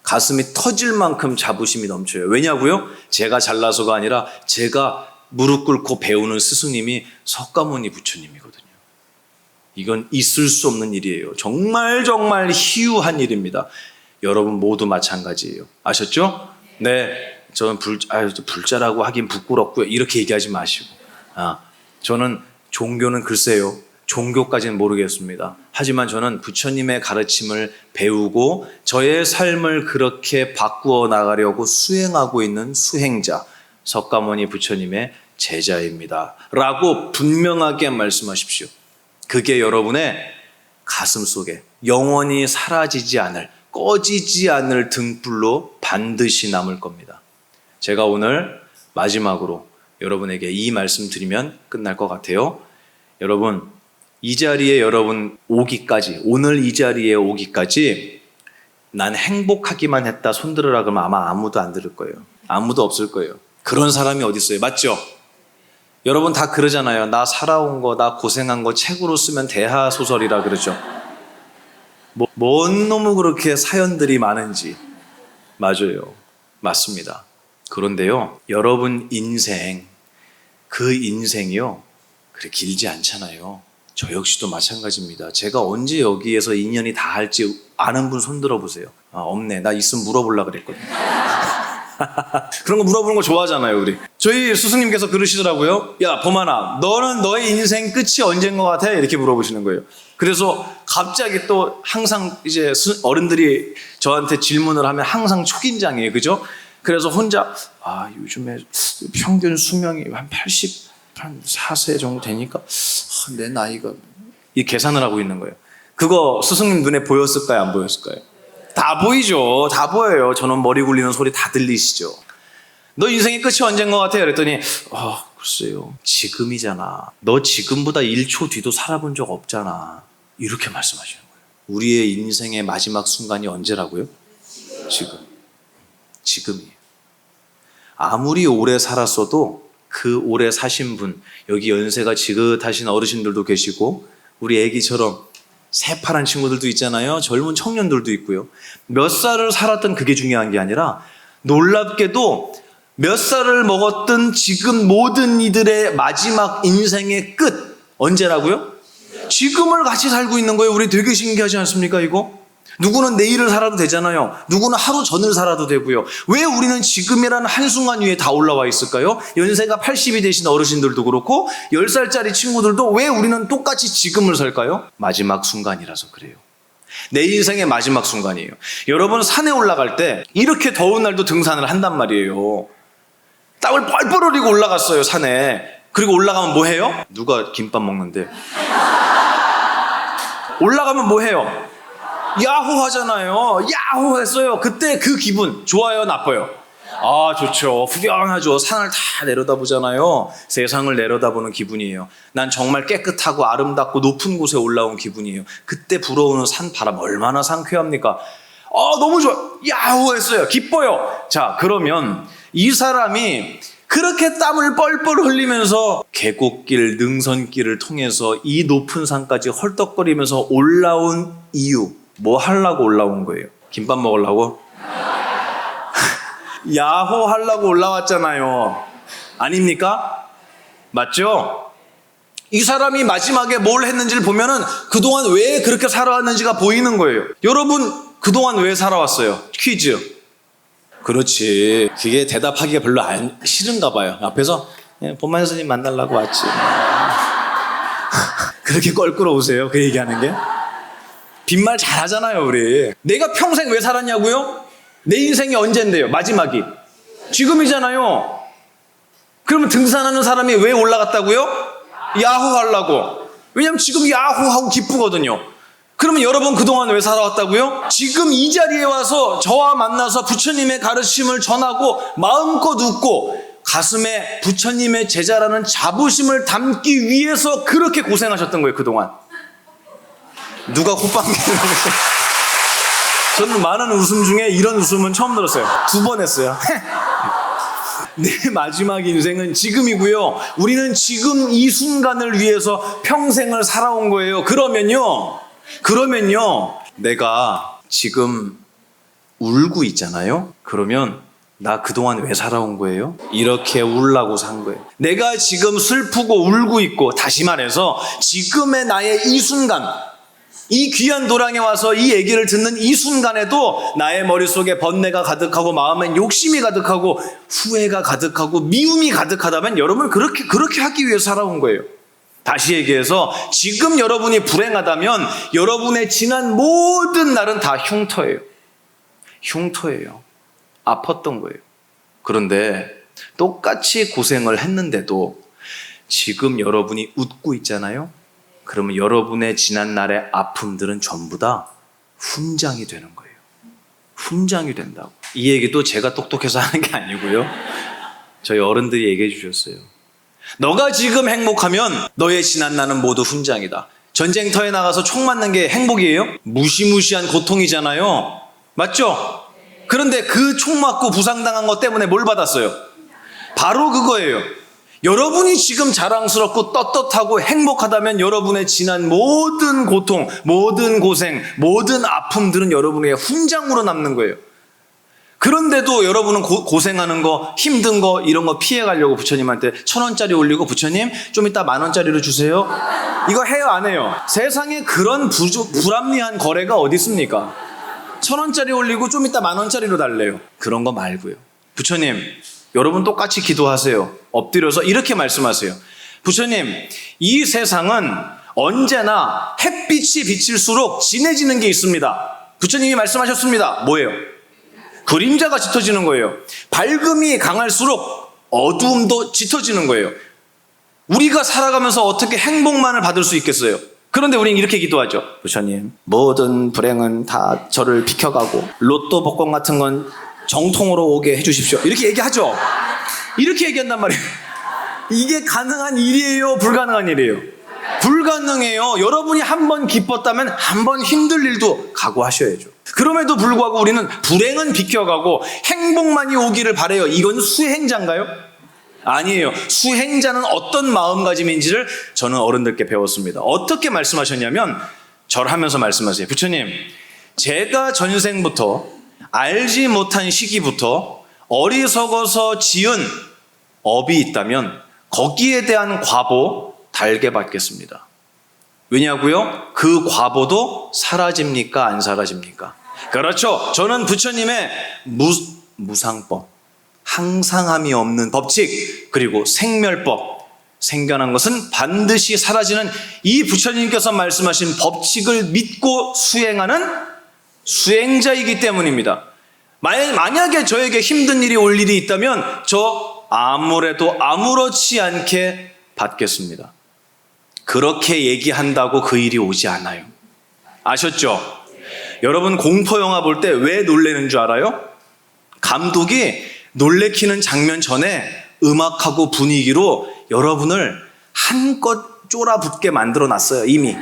가슴이 터질 만큼 자부심이 넘쳐요. 왜냐고요? 제가 잘나서가 아니라 제가 무릎 꿇고 배우는 스승님이 석가모니 부처님이거든요. 이건 있을 수 없는 일이에요. 정말 정말 희유한 일입니다. 여러분 모두 마찬가지예요. 아셨죠? 네, 저는 불자라고 하긴 부끄럽고요. 이렇게 얘기하지 마시고. 저는 종교는 글쎄요. 종교까지는 모르겠습니다. 하지만 저는 부처님의 가르침을 배우고 저의 삶을 그렇게 바꾸어 나가려고 수행하고 있는 수행자, 석가모니 부처님의 제자입니다. 라고 분명하게 말씀하십시오. 그게 여러분의 가슴 속에 영원히 사라지지 않을, 꺼지지 않을 등불로 반드시 남을 겁니다. 제가 오늘 마지막으로 여러분에게 이 말씀 드리면 끝날 것 같아요. 여러분, 이 자리에 여러분 오기까지, 오늘 이 자리에 오기까지 난 행복하기만 했다 손들으라 그러면 아마 아무도 안 들을 거예요. 아무도 없을 거예요. 그런 사람이 어디 있어요? 맞죠? 여러분 다 그러잖아요. 나 살아온 거, 나 고생한 거 책으로 쓰면 대하소설이라 그러죠. 뭔 놈의 그렇게 사연들이 많은지. 맞아요. 맞습니다. 그런데요, 여러분 인생, 그 인생이요, 그렇게 길지 않잖아요. 저 역시도 마찬가지입니다. 제가 언제 여기에서 인연이 다 할지 아는 분 손들어 보세요. 없네. 나 있으면 물어보려고 그랬거든요. 그런 거 물어보는 거 좋아하잖아요, 우리. 저희 스승님께서 그러시더라고요. 야, 범하나, 너는 너의 인생 끝이 언제인 것 같아? 이렇게 물어보시는 거예요. 그래서 갑자기 또 항상 이제 어른들이 저한테 질문을 하면 항상 초긴장이에요. 그죠? 그래서 혼자, 요즘에 평균 수명이 한 84세 정도 되니까, 내 나이가, 이 계산을 하고 있는 거예요. 그거 스승님 눈에 보였을까요? 안 보였을까요? 다 보이죠. 다 보여요. 저는 머리 굴리는 소리 다 들리시죠. 너 인생의 끝이 언제인 것 같아요? 그랬더니 글쎄요. 지금이잖아. 너 지금보다 1초 뒤도 살아본 적 없잖아. 이렇게 말씀하시는 거예요. 우리의 인생의 마지막 순간이 언제라고요? 지금이에요. 아무리 오래 살았어도 그 오래 사신 분, 여기 연세가 지긋하신 어르신들도 계시고 우리 애기처럼 새파란 친구들도 있잖아요. 젊은 청년들도 있고요. 몇 살을 살았든 그게 중요한 게 아니라 놀랍게도 몇 살을 먹었든 지금 모든 이들의 마지막 인생의 끝 언제라고요? 지금을 같이 살고 있는 거예요. 우리 되게 신기하지 않습니까 이거? 누구는 내일을 살아도 되잖아요. 누구는 하루 전을 살아도 되고요. 왜 우리는 지금이라는 한순간 위에 다 올라와 있을까요? 연세가 80이 되신 어르신들도 그렇고 10살짜리 친구들도 왜 우리는 똑같이 지금을 살까요? 마지막 순간이라서 그래요. 내 인생의 마지막 순간이에요. 여러분 산에 올라갈 때 이렇게 더운 날도 등산을 한단 말이에요. 땀을 뻘뻘 흘리고 올라갔어요 산에. 그리고 올라가면 뭐 해요? 누가 김밥 먹는데? 올라가면 뭐 해요? 야호 하잖아요. 야호 했어요. 그때 그 기분 좋아요, 나빠요? 좋죠. 후련하죠. 산을 다 내려다보잖아요. 세상을 내려다보는 기분이에요. 난 정말 깨끗하고 아름답고 높은 곳에 올라온 기분이에요. 그때 불어오는 산바람 얼마나 상쾌합니까? 너무 좋아요. 야호 했어요. 기뻐요. 자, 그러면 이 사람이 그렇게 땀을 뻘뻘 흘리면서 계곡길, 능선길을 통해서 이 높은 산까지 헐떡거리면서 올라온 이유, 뭐 하려고 올라온 거예요? 김밥 먹으려고? 야호 하려고 올라왔잖아요. 아닙니까? 맞죠? 이 사람이 마지막에 뭘 했는지를 보면은 그동안 왜 그렇게 살아왔는지가 보이는 거예요. 여러분, 그동안 왜 살아왔어요? 퀴즈. 그렇지. 그게 대답하기가 별로 싫은가 봐요. 앞에서 본만 스님 만나려고 왔지. 그렇게 껄끄러우세요? 그 얘기하는 게? 빈말 잘하잖아요, 우리. 내가 평생 왜 살았냐고요? 내 인생이 언젠데요? 마지막이. 지금이잖아요. 그러면 등산하는 사람이 왜 올라갔다고요? 야호 하려고. 왜냐면 지금 야호 하고 기쁘거든요. 그러면 여러분 그동안 왜 살아왔다고요? 지금 이 자리에 와서 저와 만나서 부처님의 가르침을 전하고 마음껏 웃고 가슴에 부처님의 제자라는 자부심을 담기 위해서 그렇게 고생하셨던 거예요, 그동안. 누가 콧방귀를 저는 많은 웃음 중에 이런 웃음은 처음 들었어요. 2번 했어요. 내 마지막 인생은 지금이고요. 우리는 지금 이 순간을 위해서 평생을 살아온 거예요. 그러면요, 내가 지금 울고 있잖아요. 그러면 나 그동안 왜 살아온 거예요? 이렇게 울라고 산 거예요. 내가 지금 슬프고 울고 있고, 다시 말해서 지금의 나의 이 순간, 이 귀한 도량에 와서 이 얘기를 듣는 이 순간에도 나의 머릿속에 번뇌가 가득하고 마음엔 욕심이 가득하고 후회가 가득하고 미움이 가득하다면 여러분 그렇게 하기 위해 살아온 거예요. 다시 얘기해서 지금 여러분이 불행하다면 여러분의 지난 모든 날은 다 흉터예요. 아팠던 거예요. 그런데 똑같이 고생을 했는데도 지금 여러분이 웃고 있잖아요. 그러면 여러분의 지난 날의 아픔들은 전부 다 훈장이 되는 거예요. 훈장이 된다고. 이 얘기도 제가 똑똑해서 하는 게 아니고요. 저희 어른들이 얘기해 주셨어요. 너가 지금 행복하면 너의 지난 날은 모두 훈장이다. 전쟁터에 나가서 총 맞는 게 행복이에요? 무시무시한 고통이잖아요. 맞죠? 그런데 그 총 맞고 부상당한 것 때문에 뭘 받았어요? 바로 그거예요. 여러분이 지금 자랑스럽고 떳떳하고 행복하다면 여러분의 지난 모든 고통, 모든 고생, 모든 아픔들은 여러분의 훈장으로 남는 거예요. 그런데도 여러분은 고생하는 거, 힘든 거, 이런 거 피해가려고 부처님한테 1,000원짜리 올리고 부처님 좀 이따 10,000원짜리로 주세요. 이거 해요, 안 해요? 세상에 그런 불합리한 거래가 어디 있습니까? 1,000원짜리 올리고 좀 이따 10,000원짜리로 달래요. 그런 거 말고요. 부처님, 여러분 똑같이 기도하세요. 엎드려서 이렇게 말씀하세요. 부처님, 이 세상은 언제나 햇빛이 비칠수록 진해지는 게 있습니다. 부처님이 말씀하셨습니다. 뭐예요? 그림자가 짙어지는 거예요. 밝음이 강할수록 어두움도 짙어지는 거예요. 우리가 살아가면서 어떻게 행복만을 받을 수 있겠어요? 그런데 우리는 이렇게 기도하죠. 부처님, 모든 불행은 다 저를 비켜가고 로또 복권 같은 건 정통으로 오게 해주십시오. 이렇게 얘기하죠. 이렇게 얘기한단 말이에요. 이게 가능한 일이에요? 불가능한 일이에요? 불가능해요. 여러분이 한 번 기뻤다면 한 번 힘들 일도 각오하셔야죠. 그럼에도 불구하고 우리는 불행은 비켜가고 행복만이 오기를 바라요. 이건 수행자인가요? 아니에요. 수행자는 어떤 마음가짐인지를 저는 어른들께 배웠습니다. 어떻게 말씀하셨냐면 절하면서 말씀하세요. 부처님, 제가 전생부터 알지 못한 시기부터 어리석어서 지은 업이 있다면 거기에 대한 과보 달게 받겠습니다. 왜냐고요? 그 과보도 사라집니까? 안 사라집니까? 그렇죠. 저는 부처님의 무상법, 항상함이 없는 법칙, 그리고 생멸법, 생겨난 것은 반드시 사라지는 이 부처님께서 말씀하신 법칙을 믿고 수행하는 수행자이기 때문입니다. 만약에 저에게 힘든 일이 올 일이 있다면 저 아무래도 아무렇지 않게 받겠습니다. 그렇게 얘기한다고 그 일이 오지 않아요. 아셨죠? 여러분 공포영화 볼 때 왜 놀라는 줄 알아요? 감독이 놀래키는 장면 전에 음악하고 분위기로 여러분을 한껏 쫄아붙게 만들어 놨어요. 이미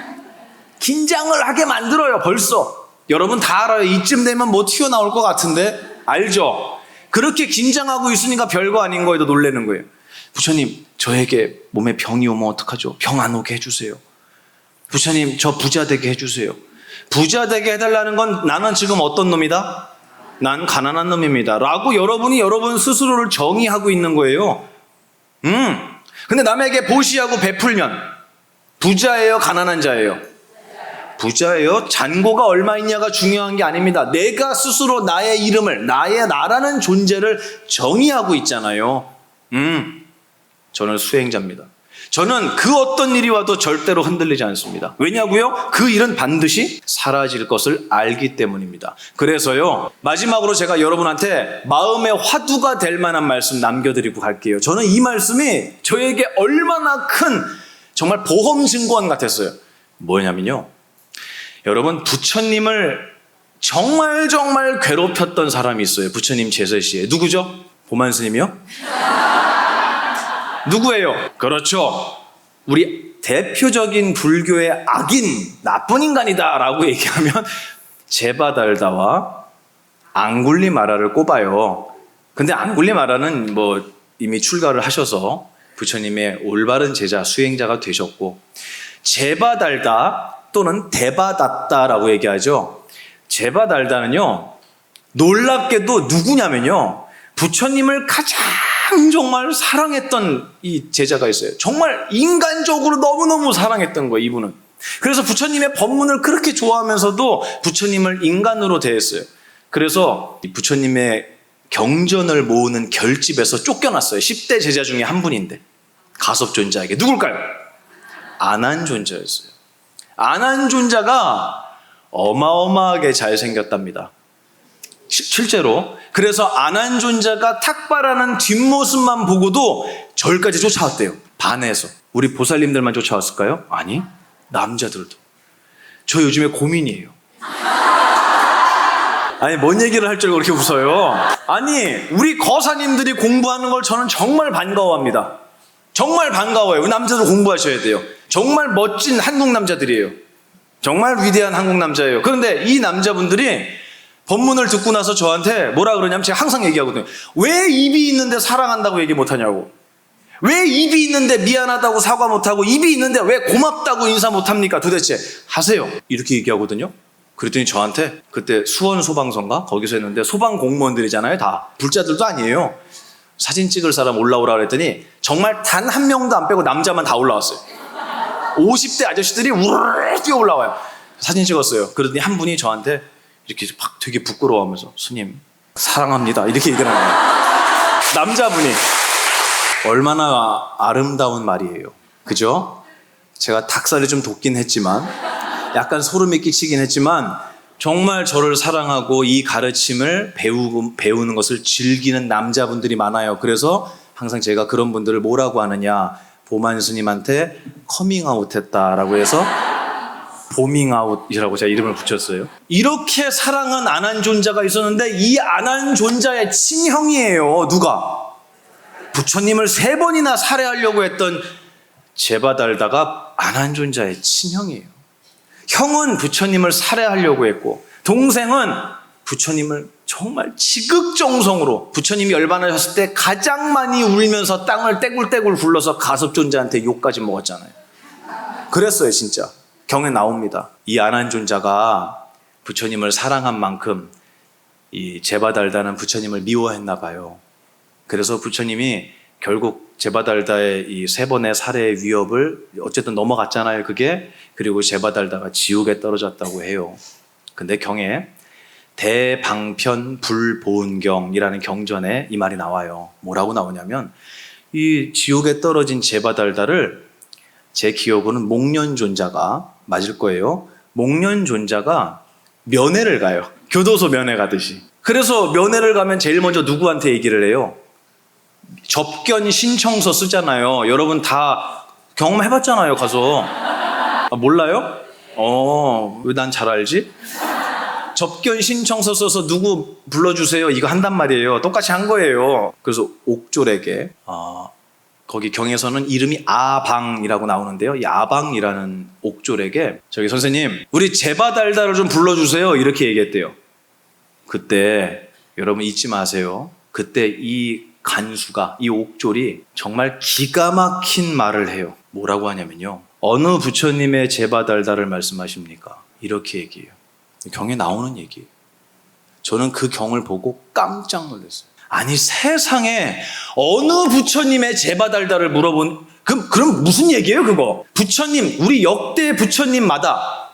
긴장을 하게 만들어요. 벌써 여러분 다 알아요. 이쯤 되면 뭐 튀어나올 것 같은데 알죠? 그렇게 긴장하고 있으니까 별거 아닌 거에도 놀라는 거예요. 부처님, 저에게 몸에 병이 오면 어떡하죠? 병 안 오게 해주세요. 부처님, 저 부자 되게 해주세요. 부자 되게 해달라는 건 나는 지금 어떤 놈이다? 난 가난한 놈입니다. 라고 여러분이 여러분 스스로를 정의하고 있는 거예요. 근데 남에게 보시하고 베풀면 부자예요? 가난한 자예요? 부자예요. 잔고가 얼마 있냐가 중요한 게 아닙니다. 내가 스스로 나의 이름을, 나라는 존재를 정의하고 있잖아요. 저는 수행자입니다. 저는 그 어떤 일이 와도 절대로 흔들리지 않습니다. 왜냐고요? 그 일은 반드시 사라질 것을 알기 때문입니다. 그래서요, 마지막으로 제가 여러분한테 마음의 화두가 될 만한 말씀 남겨드리고 갈게요. 저는 이 말씀이 저에게 얼마나 큰 정말 보험 증권 같았어요. 뭐냐면요, 여러분, 부처님을 정말 정말 괴롭혔던 사람이 있어요. 부처님 제설시에. 누구죠? 보만 스님이요? 누구예요? 그렇죠. 우리 대표적인 불교의 악인, 나쁜 인간이다 라고 얘기하면 제바달다와 앙굴리마라를 꼽아요. 근데 앙굴리마라는 뭐 이미 출가를 하셔서 부처님의 올바른 제자, 수행자가 되셨고, 제바달다 또는 데바다tta라고 얘기하죠. 제바달다는요, 놀랍게도 누구냐면요, 부처님을 가장 정말 사랑했던 이 제자가 있어요. 정말 인간적으로 너무너무 사랑했던 거예요, 이분은. 그래서 부처님의 법문을 그렇게 좋아하면서도 부처님을 인간으로 대했어요. 그래서 이 부처님의 경전을 모으는 결집에서 쫓겨났어요. 10대 제자 중에 한 분인데, 가섭존자에게. 누굴까요? 아난존자였어요. 아난존자가 어마어마하게 잘생겼답니다. 실제로. 그래서 아난존자가 탁발하는 뒷모습만 보고도 절까지 쫓아왔대요. 반해서. 우리 보살님들만 쫓아왔을까요? 아니, 남자들도. 저 요즘에 고민이에요. 아니, 뭔 얘기를 할 줄 그렇게 웃어요? 아니, 우리 거사님들이 공부하는 걸 저는 정말 반가워합니다. 정말 반가워요. 남자들 공부하셔야 돼요. 정말 멋진 한국 남자들이에요. 정말 위대한 한국 남자예요. 그런데 이 남자분들이 법문을 듣고 나서 저한테 뭐라 그러냐면, 제가 항상 얘기하거든요. 왜 입이 있는데 사랑한다고 얘기 못하냐고. 왜 입이 있는데 미안하다고 사과 못하고, 입이 있는데 왜 고맙다고 인사 못합니까? 도대체 하세요. 이렇게 얘기하거든요. 그랬더니 저한테, 그때 수원 소방서인가? 거기서 했는데, 소방 공무원들이잖아요. 다 불자들도 아니에요. 사진 찍을 사람 올라오라 그랬더니 정말 단 한 명도 안 빼고 남자만 다 올라왔어요. 50대 아저씨들이 우르르 뛰어 올라와요. 사진 찍었어요. 그러더니 한 분이 저한테 이렇게 막 되게 부끄러워하면서, 스님 사랑합니다, 이렇게 얘기를 하는 거예요. 남자분이. 얼마나 아름다운 말이에요. 그죠? 제가 닭살이 좀 돋긴 했지만, 약간 소름이 끼치긴 했지만, 정말 저를 사랑하고 이 가르침을 배우는 것을 즐기는 남자분들이 많아요. 그래서 항상 제가 그런 분들을 뭐라고 하느냐, 보만 스님한테 커밍아웃 했다라고 해서 보밍아웃이라고 제가 이름을 붙였어요. 이렇게 사랑한 아난존자가 있었는데, 이 아난존자의 친형이에요. 누가? 부처님을 3번이나 살해하려고 했던 제바달다가 아난존자의 친형이에요. 형은 부처님을 살해하려고 했고, 동생은 부처님을 정말 지극정성으로, 부처님이 열반하셨을 때 가장 많이 울면서 땅을 떼굴떼굴 굴러서 가섭존자한테 욕까지 먹었잖아요. 그랬어요, 진짜. 경에 나옵니다. 이 아난존자가 부처님을 사랑한 만큼 이 제바달다는 부처님을 미워했나 봐요. 그래서 부처님이 결국 제바달다의 이 3번의 살해의 위협을 어쨌든 넘어갔잖아요, 그게. 그리고 제바달다가 지옥에 떨어졌다고 해요. 근데 경에 대방편불보은경이라는 경전에 이 말이 나와요. 뭐라고 나오냐면, 이 지옥에 떨어진 제바달다를, 제 기억으로는 목련존자가 맞을 거예요. 목련존자가 면회를 가요. 교도소 면회 가듯이. 그래서 면회를 가면 제일 먼저 누구한테 얘기를 해요? 접견 신청서 쓰잖아요. 여러분 다 경험해봤잖아요, 가서. 아, 몰라요? 왜 난 잘 알지? 접견 신청서 써서 누구 불러주세요, 이거 한단 말이에요. 똑같이 한 거예요. 그래서 옥졸에게, 거기 경에서는 이름이 아방이라고 나오는데요, 이 아방이라는 옥졸에게, 저기 선생님, 우리 제바달다를 좀 불러주세요, 이렇게 얘기했대요. 그때 여러분 잊지 마세요. 그때 이 간수가, 이 옥졸이 정말 기가 막힌 말을 해요. 뭐라고 하냐면요, 어느 부처님의 제바달다를 말씀하십니까? 이렇게 얘기해요. 경에 나오는 얘기예요. 저는 그 경을 보고 깜짝 놀랐어요. 아니, 세상에 어느 부처님의 제바달다를 물어본, 그럼 무슨 얘기예요, 그거? 부처님, 우리 역대 부처님마다,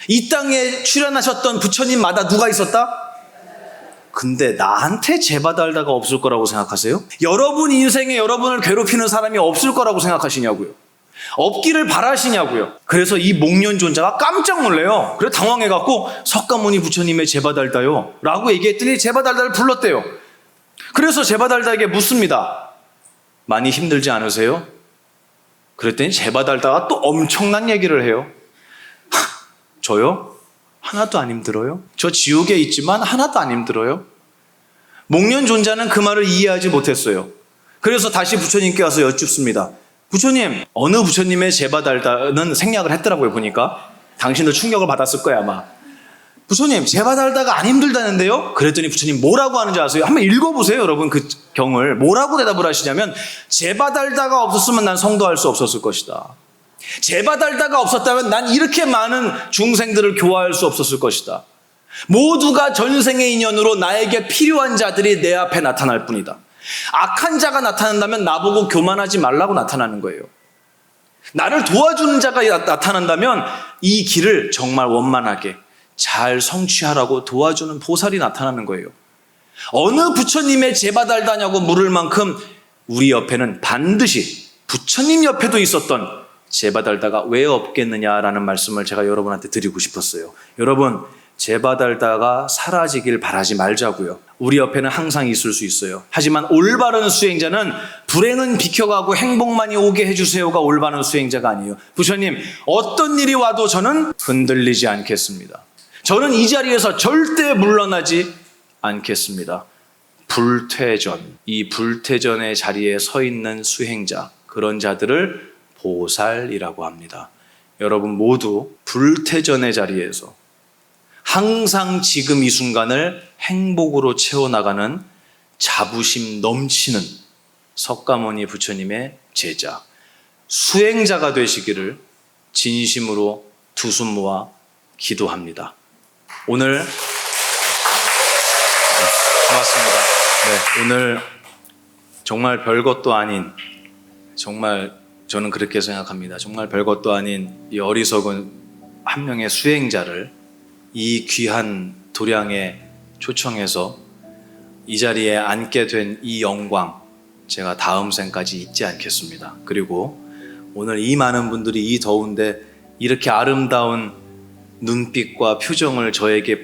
이 땅에 출연하셨던 부처님마다 누가 있었다? 근데 나한테 제바달다가 없을 거라고 생각하세요? 여러분 인생에 여러분을 괴롭히는 사람이 없을 거라고 생각하시냐고요? 없기를 바라시냐고요? 그래서 이 목련존자가 깜짝 놀래요. 그래서 당황해갖고, 석가모니 부처님의 제바달다요 라고 얘기했더니 제바달다를 불렀대요. 그래서 제바달다에게 묻습니다. 많이 힘들지 않으세요? 그랬더니 제바달다가 또 엄청난 얘기를 해요. 저요? 하나도 안 힘들어요? 저 지옥에 있지만 하나도 안 힘들어요? 목련 존자는 그 말을 이해하지 못했어요. 그래서 다시 부처님께 와서 여쭙습니다. 부처님, 어느 부처님의 제바달다는 생략을 했더라고요, 보니까. 당신도 충격을 받았을 거야, 아마. 부처님, 제바달다가 안 힘들다는데요? 그랬더니 부처님 뭐라고 하는지 아세요? 한번 읽어보세요, 여러분, 그 경을. 뭐라고 대답을 하시냐면, 제바달다가 없었으면 난 성도할 수 없었을 것이다. 제바달다가 없었다면 난 이렇게 많은 중생들을 교화할 수 없었을 것이다. 모두가 전생의 인연으로 나에게 필요한 자들이 내 앞에 나타날 뿐이다. 악한 자가 나타난다면 나보고 교만하지 말라고 나타나는 거예요. 나를 도와주는 자가 나타난다면 이 길을 정말 원만하게 잘 성취하라고 도와주는 보살이 나타나는 거예요. 어느 부처님의 제바달다냐고 물을 만큼 우리 옆에는 반드시 부처님 옆에도 있었던 제바달다가 왜 없겠느냐라는 말씀을 제가 여러분한테 드리고 싶었어요. 여러분, 제바달다가 사라지길 바라지 말자고요. 우리 옆에는 항상 있을 수 있어요. 하지만 올바른 수행자는 불행은 비켜가고 행복만이 오게 해주세요가 올바른 수행자가 아니에요. 부처님, 어떤 일이 와도 저는 흔들리지 않겠습니다. 저는 이 자리에서 절대 물러나지 않겠습니다. 불퇴전, 이 불퇴전의 자리에 서 있는 수행자, 그런 자들을 보살이라고 합니다. 여러분 모두 불퇴전의 자리에서 항상 지금 이 순간을 행복으로 채워나가는 자부심 넘치는 석가모니 부처님의 제자, 수행자가 되시기를 진심으로 두 손 모아 기도합니다. 오늘 고맙습니다. 네, 오늘 정말 별것도 아닌, 정말 저는 그렇게 생각합니다. 정말 별것도 아닌 이 어리석은 한 명의 수행자를 이 귀한 도량에 초청해서 이 자리에 앉게 된 이 영광, 제가 다음 생까지 잊지 않겠습니다. 그리고 오늘 이 많은 분들이 이 더운데 이렇게 아름다운 눈빛과 표정을 저에게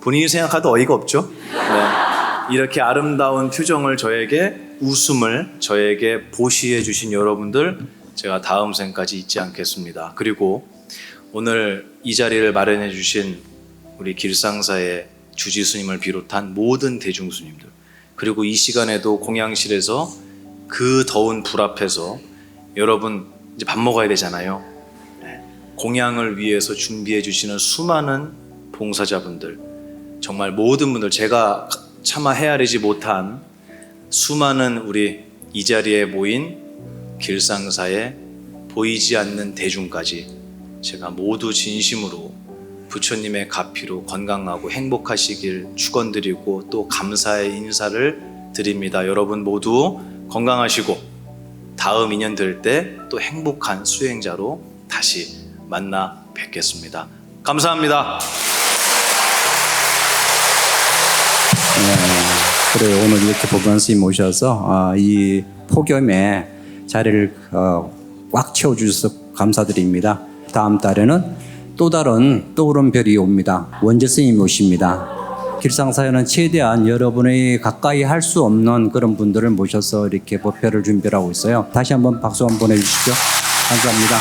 본인이 생각해도 어이가 없죠? 네. 이렇게 아름다운 표정을 저에게, 웃음을 저에게 보시해 주신 여러분들, 제가 다음 생까지 잊지 않겠습니다. 그리고 오늘 이 자리를 마련해 주신 우리 길상사의 주지스님을 비롯한 모든 대중스님들, 그리고 이 시간에도 공양실에서 그 더운 불 앞에서 여러분 이제 밥 먹어야 되잖아요. 공양을 위해서 준비해 주시는 수많은 봉사자분들, 정말 모든 분들, 제가 차마 헤아리지 못한 수많은 우리 이 자리에 모인 길상사의 보이지 않는 대중까지 제가 모두 진심으로 부처님의 가피로 건강하고 행복하시길 축원드리고 또 감사의 인사를 드립니다. 여러분 모두 건강하시고 다음 인연 될 때 또 행복한 수행자로 다시 만나 뵙겠습니다. 감사합니다. 그래요. 오늘 이렇게 법관 선생님 모셔서 이 폭염에 자리를 꽉 채워주셔서 감사드립니다. 다음 달에는 또 다른 떠오른 별이 옵니다. 원재 스님이 오십니다. 길상사에는 최대한 여러분이 가까이 할 수 없는 그런 분들을 모셔서 이렇게 법회를 준비하고 있어요. 다시 한번 박수 한번 보내주시죠. 감사합니다.